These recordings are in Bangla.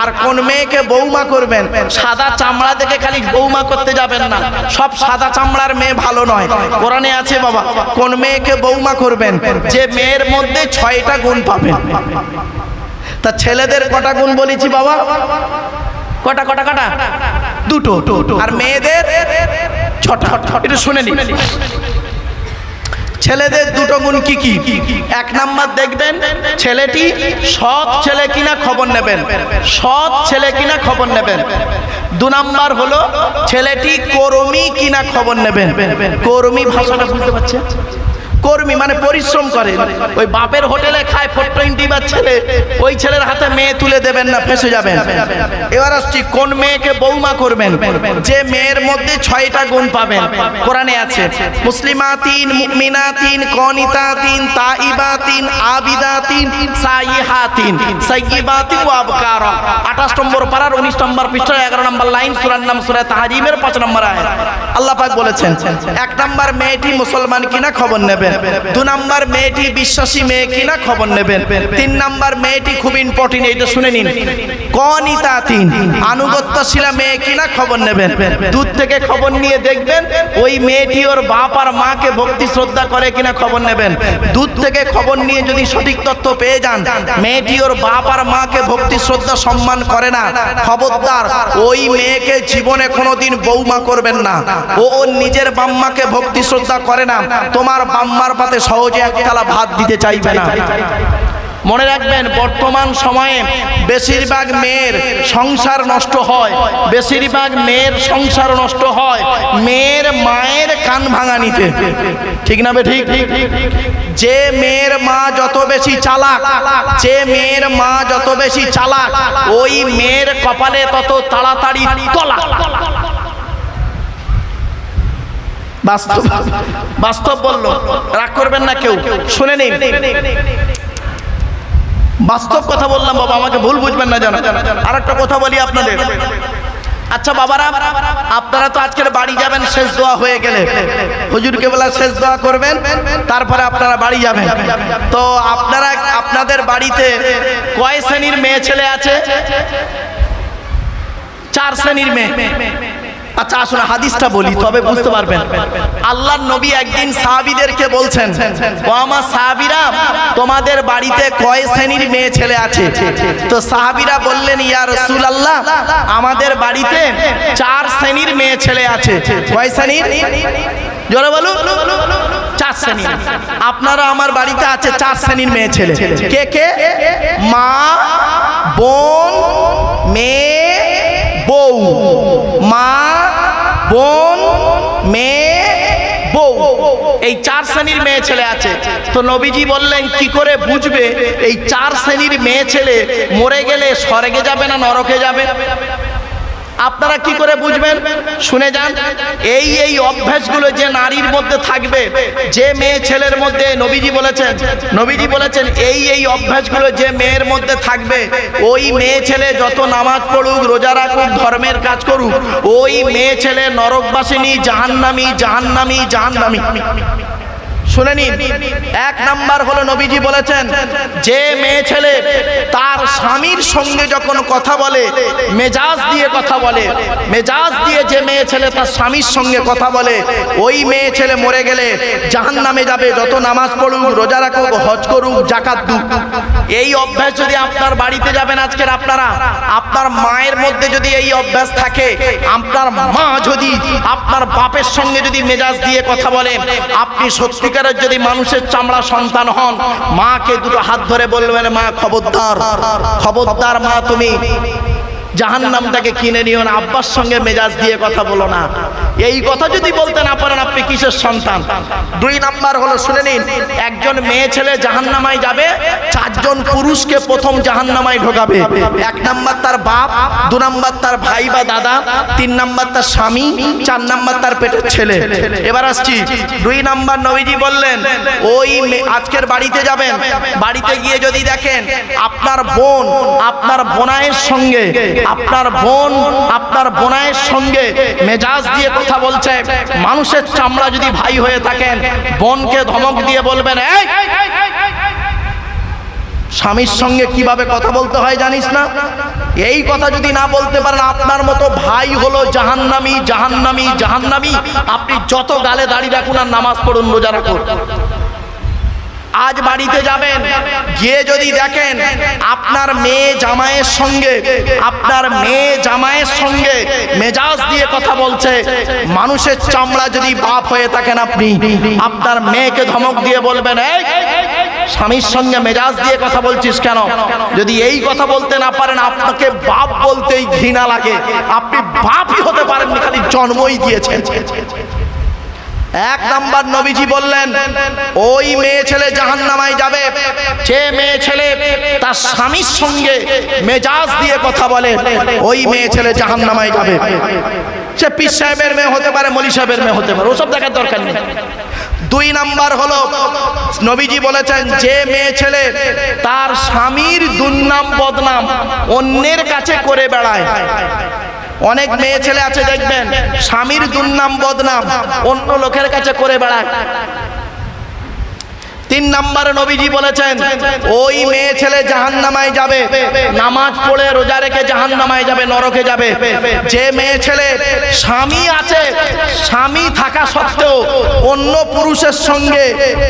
আর কোন মেয়েকে বৌমা করবেন, সাদা চামড়া দেখে খালি বৌমা করতে যাবেন না, সব সাদা চামড়ার মেয়ে ভালো নয়। কোরআনে আছে বাবা, কোন মেয়েকে বৌমা করবেন, যে মেয়ের মধ্যে 6টা গুণ পাবেন। তা ছেলেদের কটা গুণ বলেছি বাবা? কটা কটা কটা? দুটো। আর মেয়েদের 6টা। একটু শুনে নিন। ছেলেদের দুটো গুণ কি কি? 1 নাম্বার দেখবেন ছেলেটি সৎ ছেলে কিনা খবর নেবেন, সৎ ছেলে কিনা খবর নেবেন। 2 নাম্বার হলো ছেলেটি কর্মী কিনা খবর নেবেন। কর্মী ভাষাটা বুঝতে পারছেন? কর্মী মানে পরিশ্রম করে, ওই বাপের হোটেলে খায় 420 বার ছেলে, ওই ছেলের হাতে মেয়ে তুলে দেবেন না, ফেঁসে যাবেন। এবার আসছি কোন মেয়েকে বৌমা করবেন, যে মেয়ের মধ্যে 6টা গুণ পাবেন। কোরআনে আছে মুসলিমাতিন, মুমিনাতিন, কনিতাতিন, তাইবাতিন, আবিদাতিন, সাইহাতিন, সাইয়্যিবাতিন ওয়া আবকারা। 28 নম্বর পারার 19 নম্বর পৃষ্ঠা 11 নম্বর লাইন, সূরার নাম সূরা তাহরিমের 5 নম্বর আয়াত। আল্লাহ পাক বলেছেন 1 নাম্বার মেয়েটি মুসলমান কিনা খবর নেবেন, 2 নাম্বার মেয়েটি বিশ্বাসী মেয়ে কিনা খবর নেবেন, 3 নাম্বার মেয়েটি খুব ইম্পর্টেন্ট, এটা শুনে নিন, কনিতাতিন আনুগত্যশীলা মেয়ে কিনা খবর নেবেন। দূর থেকে খবর নিয়ে দেখবেন ওই মেয়েটি ওর বাপ আর মাকে ভক্তি শ্রদ্ধা করে কিনা খবর নেবেন। দূর থেকে খবর নিয়ে যদি সঠিক তথ্য পেয়ে যান মেয়েটি ওর বাপ আর মাকে ভক্তি শ্রদ্ধা সম্মান করে না, খবরদার ওই মেয়েকে জীবনে কোনোদিন বৌমা করবেন না। ও ওর নিজের বাম্মাকে ভক্তি শ্রদ্ধা করে না, তোমার বাম্মার পাতে সহজে একতলা ভাত দিতে চাইবে না। মনে রাখবেন বর্তমান সময়ে বেশিরভাগ মেয়ের সংসার নষ্ট হয়, বেশিরভাগ মেয়ের সংসার নষ্ট হয় মেয়ের মায়ের কান ভাঙানিতে। ঠিক না বে ঠিক? যে মেয়ের মা যত বেশি চালাক, যে মেয়ের মা যত বেশি চালাক, ওই মেয়ের কপালে তত তাড়াতাড়ি তলা। বাস্তব বাস্তব বললো, রাগ করবেন না কেউ, শুনে নিন। বাস্তব কথা বললাম বাবা, আমাকে ভুল বুঝবেন না জানা। আর একটা কথা বলি আপনাদের। আচ্ছা বাবারা, আপনারা তো আজকের বাড়ি যাবেন শেষ দোয়া হয়ে গেলে, হুজুরকে বলা শেষ দোয়া করবেন, তারপরে আপনারা বাড়ি যাবেন। তো আপনারা আপনাদের বাড়িতে কয় শ্রেণীর মেয়ে ছেলে আছে? 4 শ্রেণীর মেয়ে। আচ্ছা আসুন হাদিসটা বলি, তবে বুঝতে পারবেন। আল্লাহর নবী একদিন সাহাবীদেরকে বলছেন, ও আমার সাহাবীরা, তোমাদের বাড়িতে কয় শ্রেণীর মেয়ে ছেলে আছে? তো সাহাবীরা বললেন, ইয়া রাসূলুল্লাহ, আমাদের বাড়িতে 4 শ্রেণীর মেয়ে ছেলে আছে। কয় শ্রেণীর? জোরে বলুন। 4 শ্রেণীর। আপনারা আমার বাড়িতে আছে 4 শ্রেণীর মেয়ে ছেলে। কে কে? মা, বোন, মেয়ে, বউ। মা, বোন, মেয়ে, বউ, এই 4 শ্রেণীর মেয়ে ছেলে আছে। তো নবীজি বললেন কি করে বুঝবে এই 4 শ্রেণীর মেয়ে ছেলে মরে গেলে স্বর্গে যাবে না নরকে যাবে? আপনারা কি করে বুঝবেন? শুনে যান। এই অভ্যাসগুলো যে নারীর মধ্যে থাকবে, যে মেয়ে ছেলের মধ্যে, নবীজি বলেছেন এই অভ্যাসগুলো যে মেয়ের মধ্যে থাকবে, ওই মেয়ে ছেলে যত নামাজ পড়ুক, রোজা রাখুক, ধর্মের কাজ করুক, ওই মেয়ে ছেলে নরকবাসিনী, জাহান্নামী, জাহান্নামী, জাহান্নামী। শুনে নিন। 1 নাম্বার হলো নবীজি বলেছেন, যে মেয়ে ছেলে তার স্বামীর সঙ্গে যখন কথা বলে, মেজাজ দিয়ে কথা বলে, মেজাজ দিয়ে যে মেয়ে ছেলে তার স্বামীর সঙ্গে কথা বলে, ওই মেয়ে ছেলে মরে গেলে জাহান্নামে যাবে, যত নামাজ পড়ুক, রোজা রাখুক, হজ করুক, যাকাত দিক। এই অভ্যাস যদি আপনার বাড়িতে যাবেন আজকের আপনারা, আপনার মায়ের মধ্যে যদি এই অভ্যাস থাকে, আপনার মা যদি আপনার বাপের সঙ্গে যদি মেজাজ দিয়ে কথা বলে, আপনি সত্যিকার যদি মানুষের চামড়া সন্তান হন, মাকে দুটো হাত ধরে বলবেন, মা খবরদার, খবরদার মা, তুমি জাহান্নামটাকে কিনে নিও না, আব্বার সঙ্গে মেজাজ দিয়ে কথা বলো না। এই কথা যদি বলতে না পারেন, আপনি কিসের সন্তান? 2 নাম্বার হলো, শুনে নিন, একজন মেয়ে ছেলে জাহান্নামায় যাবে, 4 জন পুরুষকে প্রথম জাহান্নামায় ঢোকাবে। 1 নাম্বার তার বাপ, 2 নাম্বার তার ভাই বা দাদা, 3 নাম্বার তার স্বামী, 4 নাম্বার তার পেটের ছেলে। এবার আসছি 2 নাম্বার। নবীজি বললেন, ওই আজকের বাড়িতে যাবেন, বাড়িতে গিয়ে যদি দেখেন আপনার বোন আপনার বোনাইয়ের সঙ্গে, আপনার বোন আপনার বোনাইয়ের সঙ্গে মেজাজ দিয়ে কথা বলছে, মানুষের চামড়া যদি ভাই হয়ে থাকেন, বোনকে ধমক দিয়ে বলবেন, এই স্বামীর সঙ্গে কিভাবে কথা বলতে হয় জানিস না? এই কথা যদি না বলতে পারেন, আপনার মতো ভাই হলো জাহান্নামী, জাহান্নামী, জাহান্নামী। আপনি যত গালে দাঁড়িয়ে রাখুন আর নামাজ পড়ুন, রোজা রাখুন। আজ বাড়িতে যাবেন, গিয়ে যদি দেখেন আপনার মেয়ে জামাইয়ের সঙ্গে মেজাজ দিয়ে কথা বলছে, মানুষের চামড়া যদি বাপ হয়ে থাকেন আপনি, আপনার মেয়েকে ধমক দিয়ে বলবেন, এই স্বামীর সঙ্গে মেজাজ দিয়ে কথা বলছিস কেন? যদি এই কথা বলতে না পারেন, আপনাকে বাপ বলতেই ঘৃণা লাগে। আপনি বাপই হতে পারেননি, খালি জন্মই দিয়েছেন। এক নাম্বার নবীজি বললেন, ওই মেয়ে ছেলে জাহান্নামায় যাবে যে মেয়ে ছেলে তার স্বামীর সঙ্গে মেজাজ দিয়ে কথা বলে, ওই মেয়ে ছেলে জাহান্নামায় যাবে। সে পীর সাহেবের মেয়ে হতে পারে, মলি সাহেবের মেয়ে হতে পারে, ওসব দেখার দরকার নেই। দুই নাম্বার হলো, নবীজি বলেছেন, যে মেয়ে ছেলে তার স্বামীর দুর্নাম বদনাম অন্যের কাছে করে বেড়ায়। অনেক মেয়ে ছেলে আছে দেখবেন, স্বামীর দুর্নাম বদনাম অন্য লোকের কাছে করে বেড়ায়। তিন নম্বরে নবীজি বলেছেন, ওই মেয়ে ছেলে জাহান্নামায় যাবে, নামাজ পড়ে রোজা রেখে জাহান্নামায় যাবে, নরকে যাবে। যে মেয়ে ছেলে স্বামী আছে, স্বামী থাকা সত্ত্বেও অন্য পুরুষের সঙ্গে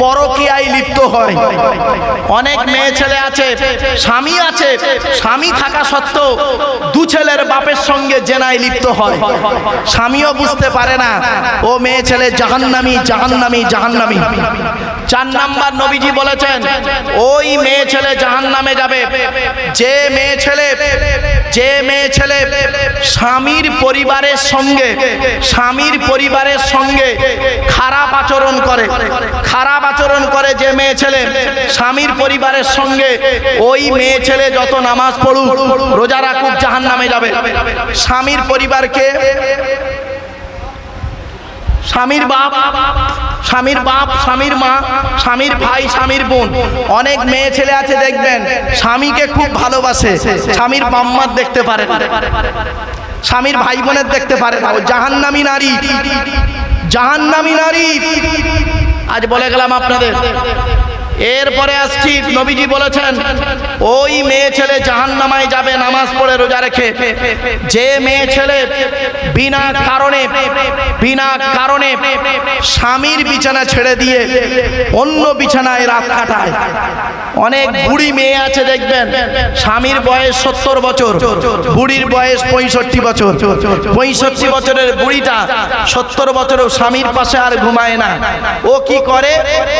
পরকীয়ায় লিপ্ত হয়। অনেক মেয়ে ছেলে আছে, স্বামী থাকা সত্ত্বেও দু ছেলের বাপের সঙ্গে জেনায় লিপ্ত হয়। স্বামীও বুঝতে পারে না, ও মেয়ে ছেলে জাহান্নামী, জাহান্নামী, জাহান্নামী। চার নাম্বার নবীজি বলেছেন, ওই মেয়ে ছেলে জাহান্নামে যাবে যে মেয়ে ছেলে স্বামীর পরিবারের সঙ্গে খারাপ আচরণ করে। যে মেয়ে ছেলে স্বামীর পরিবারের সঙ্গে, ওই মেয়ে ছেলে যত নামাজ পড়ুক, রোজা রাখুক, জাহান্নামে যাবে। স্বামীর পরিবারকে, স্বামীর বাপ, স্বামীর মা, স্বামীর ভাই, স্বামীর বোন। অনেক মেয়ে ছেলে আছে দেখবেন, স্বামীকে খুব ভালোবাসে, স্বামীর বাম্মার দেখতে পারে না, স্বামীর ভাই বোনের দেখতে পারে না। ও জাহান্নামী নারী, জাহান্নামী নারী। আজ বলে গেলাম আপনাদের। এরপরে আসছি, নবীজি বলেছেন, ওই মেয়ে ছেলে জাহান্নামায় যাবে নামাজ পড়ে রোজা রেখে। যে মেয়ে ছেলে বিনা কারণে স্বামীর বিছানা ছেড়ে দিয়ে অন্য বিছানায় রাত কাটায়। অনেক বুড়ি মেয়ে আছে দেখবেন, স্বামীর বয়স 70 বছর, বুড়ির বয়স 65 বছর। 65 বছরের বুড়িটা 70 বছরেও স্বামীর পাশে আর ঘুমায় না। ও কি করে,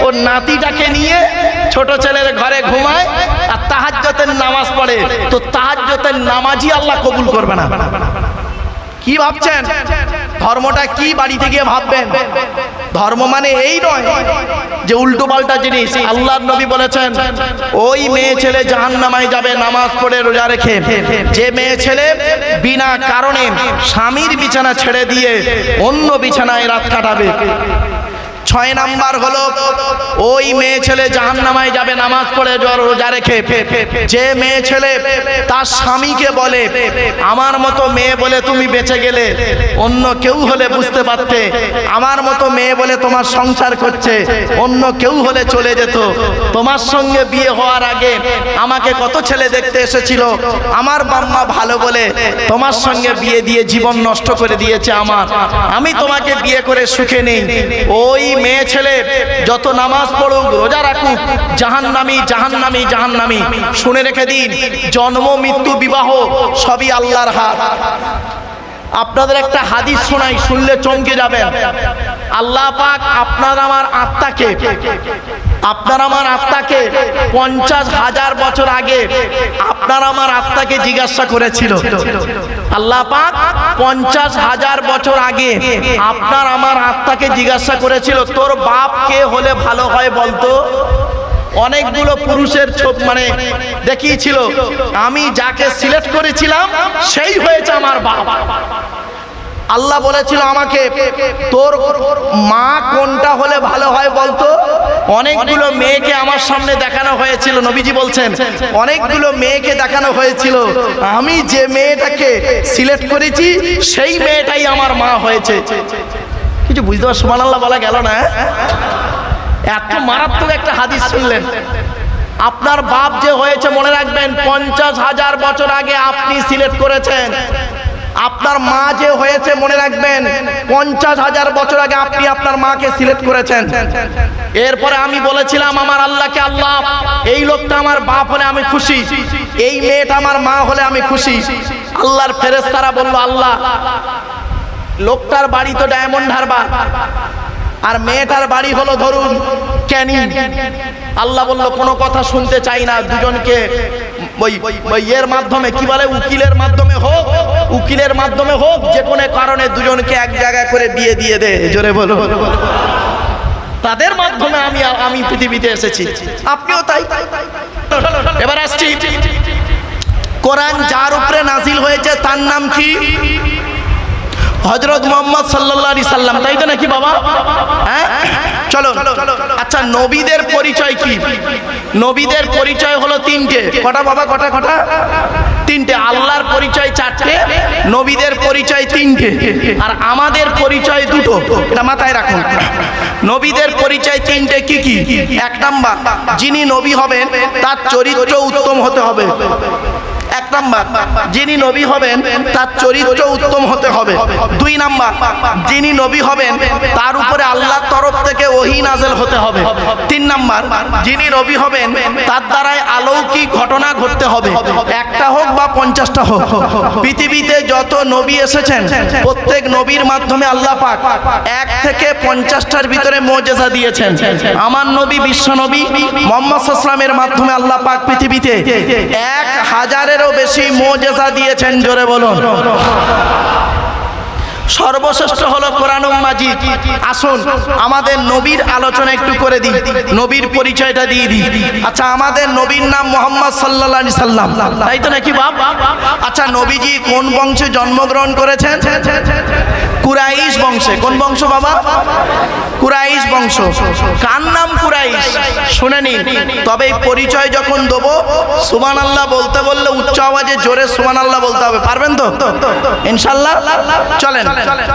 ওর নাতিটাকে নিয়ে ছোট ছেলের ঘরে ঘুমায় আর তাহাজ্জুদের নামাজ পড়ে। তো তাহাজ্জুদের নামাজই আল্লাহ কবুল করবে না। কি ভাবছেন ধর্মটা কি? বাড়িতে গিয়ে ভাববেন। ধর্ম মানে এই নয় যে উল্টো পাল্টা জিনিস। আল্লাহর নবী বলেছেন, ওই মেয়ে ছেলে জাহান্নামায় যাবে নামাজ পড়ে রোজা রেখে। যে মেয়ে ছেলে বিনা কারণে স্বামীর বিছানা ছেড়ে দিয়ে অন্য বিছানায় রাত কাটাবে। 6 নাম্বার হলো, ওই মেয়ে ছেলে জাহান্নামায় যাবে নামাজ পড়ে রোজা রেখে। যে মেয়ে ছেলে তার স্বামীকে বলে, আমার মতো মেয়ে বলে তুমি বেঁচে গেলে, অন্য কেউ হলে বুঝতে পারতে, আমার মতো মেয়ে বলে তোমার সংসার করছে, অন্য কেউ হলে চলে যেত। তোমার সঙ্গে বিয়ে হওয়ার আগে আমাকে কত ছেলে দেখতে এসেছিল, আমার বাম্মা ভালো বলে তোমার সঙ্গে বিয়ে দিয়ে জীবন নষ্ট করে দিয়েছে আমার, আমি তোমাকে বিয়ে করে সুখে নেই। ওই মেয়ে ছেলে যত নামাজ পড়ুক, রোজা রাখুক, জাহান্নামী, জাহান্নামী, জাহান্নামী। শুনে রেখে দিন, জন্ম, মৃত্যু, বিবাহ সবই আল্লাহর হাত। আপনাদের একটা হাদিস শোনাই, শুনলে চমকে যাবেন। আল্লাহ পাক আপনার আমার আত্মাকে 50,000 বছর আগে আপনার আমার আত্মাকে জিজ্ঞাসা করেছিল। আল্লাহ পাক 50,000 বছর আগে আপনার আমার আত্মাকে জিজ্ঞাসা করেছিল, তোর বাপ কে হলে ভালো হয় বলতো? অনেকগুলো পুরুষের মানে দেখিয়েছিল, আমি যাকে সিলেক্ট করেছিলাম সেই হয়েছে আমার বাপ। আল্লাহ বলেছিল আমাকে, তোর মা কোনটা হলে ভালো হয় বলতো? অনেকগুলো মেয়েকে আমার সামনে দেখানো হয়েছিল। নবীজি বলছেন, অনেকগুলো মেয়েকে দেখানো হয়েছিল, আমি যে মেয়েটাকে সিলেক্ট করেছি সেই মেয়েটাই আমার মা হয়েছে। কিছু বুঝতে পার, সুবহানাল্লাহ বলা গেল না? এত মারাত্মক একটা হাদিস শুনলেন। আপনার বাপ যে হয়েছে মনে রাখবেন 50,000 বছর আগে আপনি সিলেক্ট করেছেন। আপনার মা যে হয়েছে মনে রাখবেন 50,000 বছর আগে আপনি আপনার মাকে সিলেক্ট করেছেন। এরপরে আমি বলেছিলাম আমার আল্লাহকে, আল্লাহ এই লোকটা আমার বাপ হলে আমি খুশি, এই মেয়েটা আমার মা হলে আমি খুশি। আল্লাহর ফেরেশতারা বলল, আল্লাহ লোকটার বাড়ি তো ডায়মন্ড হারবার আর মেয়েটার বাড়ি হলো ধরুন ক্যানিং। আল্লাহ বলল কোনো কথা শুনতে চাই না, দুজনকে ওই এর মাধ্যমে কি বলে উকিলের মাধ্যমে হোক যে কোনো কারণে দুজনকে এক জায়গা করে বিয়ে দিয়ে দে। জোরে বলো। তাদের মাধ্যমে আমি পৃথিবীতে এসেছি, আপনিও তাই। এবার আসছি, কোরআন যার উপরে নাজিল হয়েছে তার নাম কি? হযরত মুহাম্মদ সাল্লাল্লাহু আলাইহি সাল্লাম, তাই তো নাকি বাবা? হ্যাঁ, চলো। আচ্ছা, নবীদের পরিচয় কি? নবীদের পরিচয় হলো তিনটে। কটা বাবা? কটা? তিনটে। আল্লাহর পরিচয় চারটে, নবীদের পরিচয় তিনটে, আর আমাদের পরিচয় দুটো। এটা মাথায় রাখুন। নবীদের পরিচয় তিনটে কি কি? এক নাম্বার, যিনি নবী হবেন তার চরিত্র উত্তম হতে হবে। এক নাম্বার, যিনি নবী হবেন তার চরিত্র উত্তম হতে হবে। দুই নাম্বার, যিনি নবী হবেন তার উপরে আল্লাহর তরফ থেকে ওহী নাযিল হতে হবে। তিন নাম্বার, যিনি নবী হবেন তার দ্বারাই অলৌকিক ঘটনা ঘটতে হবে, একটা হোক বা 50টা হোক। পৃথিবীতে যত নবী এসেছেন প্রত্যেক নবীর মাধ্যমে আল্লাহ পাক 1 থেকে 50টার ভিতরে মুজিজা দিয়েছেন। আমার নবী বিশ্ব নবী মুহাম্মদ সাল্লাল্লাহু আলাইহি ওয়াসাল্লামের মাধ্যমে আল্লাহ পাক পৃথিবীতে 1000-এরও বেশি মুজিজা দিয়েছেন। জোরে বলুন। সর্বশ্রেষ্ঠ হলো কোরআনুল মাজিদ। আসুন আমাদের নবীর আলোচনা একটু করে দিই, নবীর পরিচয়টা দিয়ে দিই। আচ্ছা, আমাদের নবীর নাম মুহাম্মদ সাল্লাল্লাহু আলাইহি সাল্লাম, তাই তো নাকি বাপ? আচ্ছা, নবীজি কোন বংশে জন্মগ্রহণ করেছেন? কুরাইশ বংশে। কোন বংশ বাবা? কুরাইশ বংশ। কার নাম কুরাইশ? শুনে নিন। তবে এই পরিচয় যখন দেবো সুবহানাল্লাহ বলতে বললে উচ্চ আওয়াজে জোরে সুবহানাল্লাহ বলতে হবে। পারবেন তো ইনশাআল্লাহ? চলেন,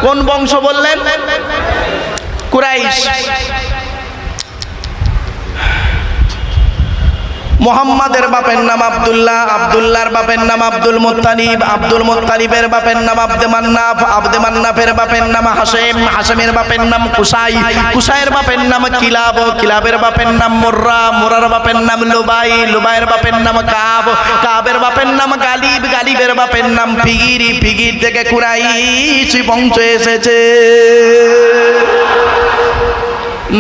কোন বংশ বললেন? কুরাইশ। মুহাম্মাদের বাপের নাম আব্দুল্লাহ, আব্দুল্লাহর বাপের নাম আব্দুল মুত্তালিব, আব্দুল মুত্তালিবের বাপের নাম আব্দে মান্নাফ, আব্দে মান্নাফের বাপের নাম হাশেম, হাশেমের বাপের নাম কুসাই, কুসাইয়ের বাপের নাম কিলাব, কিলাবের বাপের নাম মুররা, মুরার বাপের নাম লুবাই, লুবাইয়ের বাপের নাম কাব, কাবের বাপের নাম গালিব, গালিবের বাপের নাম ফিগির, ফিগির থেকে কুরাইশ বংশ এসেছে।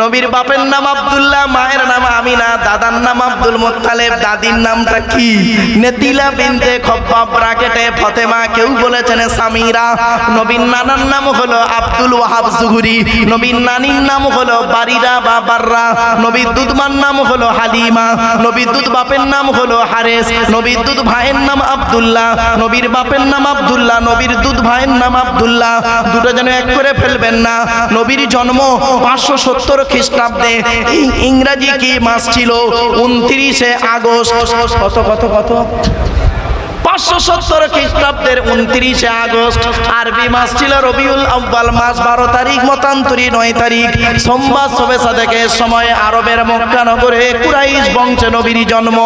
নবীর বাপের নাম আব্দুল্লাহ, মায়ের নাম আমিনা, দাদার নাম আব্দুল মুত্তালিব, দাদির নামটা কি? নেতিলা বিনতে খব্বাব ব্রাকেটে ফতেমা, কেউ বলেছেন সামিরা। নবীর নানার নাম হলো আব্দুল ওয়াহাব জুহরি, নবীর নানির নাম হলো বারিরা বা বাররা, নবীর দুধমার নাম হলো হালিমা, নবীর দুধ বাপের নাম হলো হারেস, নবীর দুধ ভাইয়ের নাম আব্দুল্লাহ, নবীর বাপের নাম আব্দুল্লাহ, নবীর দুধ ভাইয়ের নাম আব্দুল্লাহ। দুটো যেন এক করে ফেলবেন না। নবীর জন্ম 570 খ্রিস্টাব্দে। ইংরেজি কি মাস ছিল? 29শে আগস্ট। কত কত কত? 570 খ্রিস্টাব্দের 29শে আগস্ট। আরবি মাস ছিল রবিউল আউয়াল মাস, 12 তারিখ, মতান্তরী 9 তারিখ, সোমবার শবে সাদেকের সময় আরবের মক্কা নগরে কুরাইশ বংশে নবীর জন্ম।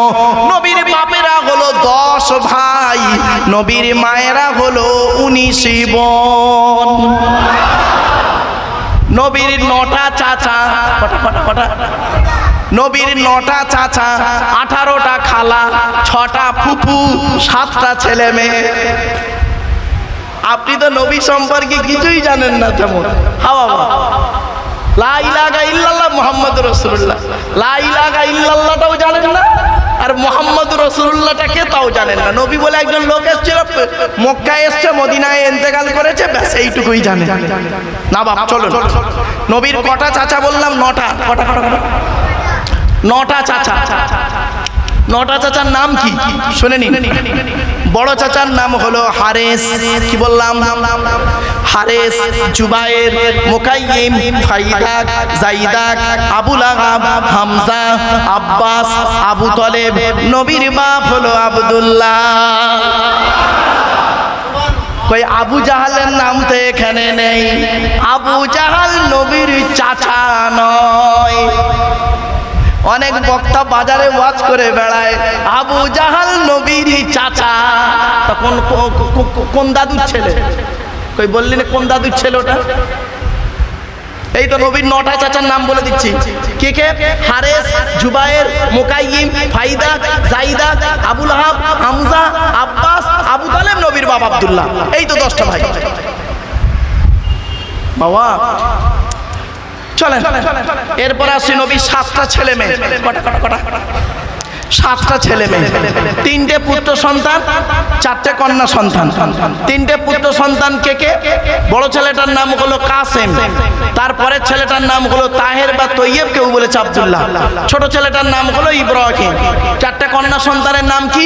নবীর বাপেরা হলো 10 ভাই, নবীর মায়েরা হলো 19 বোন। নবীর 9টা চাচা, কটা? নবীর 9টা চাচা, 18টা খালা, 6টা ফুফু, 7টা ছেলে মেয়ে। আপনি তো নবী সম্পর্কে কিছুই জানেন না তেমন। হাওয়া লা ইলাহা ইল্লাল্লাহ মুহাম্মাদুর রাসূলুল্লাহ, লা ইলাহা ইল্লাল্লাহটাও জানেন না, আর মুহাম্মাদুর রাসূলুল্লাহটাকে তাও জানেন না। নবী বলে একজন লোক এসেছিল, মক্কায় এসেছে, মদিনায় ইন্তেকাল করেছে, ব্যাস এইটুকুই জানে না বাপ। চলুন, নবীর কটা চাচা বললাম? 9টা। কটা? 9টা চাচা। 9টা চাচার নাম কি শুনে নিন। বড় চাচার নাম হলো হারেস, কি বললাম? হারেস, জুবায়ের, মুকাইয়িম, ফাইদাক, জাইদাক, আবু লাহাব, হামজা, আব্বাস, আবু তলেব। নবীর বাপ হলো আব্দুল্লাহ। কই আবু জাহালের নাম তো এখানে নেই। আবু জাহাল নবীর চাচা নয়। অনেক বক্তা বাজারে ওয়াজ করে বেড়ায় আবু জাহাল নবীর চাচা, তখন কোন দাদুর ছেলে? কই বললি না কোন দাদুর ছেলে ওটা? এই তো নবীর 9টা চাচার নাম বলে দিচ্ছি। কে কে? হারেস, জুবায়ের, মুকাইয়িম, ফাইদা, জাইদা, আবুল আহাব, হামজা, আব্বাস, আবু তালেব, নবীর বাবা আব্দুল্লাহ। এই তো 10টা ভাই। বাবা চলেন, এরপর আসি নবীর 7টা ছেলে মেয়ে। কটা? 7টা ছেলে মেয়ে, 3টে পুত্র সন্তান, 4টে কন্যা সন্তান। 3টে পুত্র সন্তান কে কে? বড় ছেলেটার নাম হলো কাসেম, তারপরের ছেলেটার নাম হলো তাহের বা তৈয়ব, কেউ বলেছে আব্দুল্লাহ, ছোট ছেলেটার নাম হলো ইব্রাহিম। 4টে কন্যা সন্তানের নাম কি?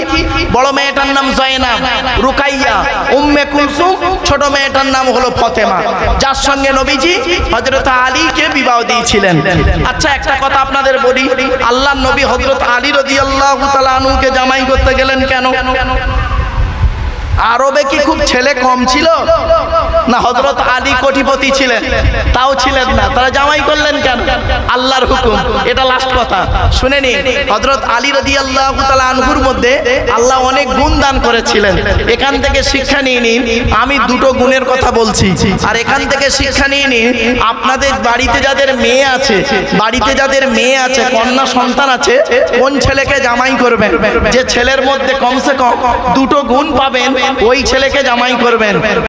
বড় মেয়েটার নাম জয়নাব, রুকাইয়া, উম্মে কুলসুম, ছোট মেয়েটার নাম হলো ফতেমা, যার সঙ্গে নবীজি হযরত আলীকে বিবাহ দিয়েছিলেন। আচ্ছা একটা কথা আপনাদের বলি, আল্লাহর নবী হযরত আলী রাদিয়াল্লাহু তাআলা আনহুকে জামাই করতে গেলেন কেন? আরবে কি খুব ছেলে কম ছিল? না হযরত আলী কোটিপতি ছিলেন? তাও ছিলেন না, তারা জামাই করলেন কেন? আল্লাহর হুকুম। এটা লাস্ট কথা শুনে নিন। হযরত আলী রাদিয়াল্লাহু তাআলা আনহুর মধ্যে আল্লাহ অনেক গুণ দান করেছিলেন। এখান থেকে শিক্ষা নিয়ে নিন, আমি 2টো গুণের কথা বলছি, আর এখান থেকে শিক্ষা নিয়ে নিন, আপনাদের বাড়িতে যাদের মেয়ে আছে, কন্যা সন্তান আছে, কোন ছেলেকে জামাই করবেন? যে ছেলের মধ্যে কমসে কম 2টো গুণ পাবেন, ওই ছেলেকে জামাই করবেন।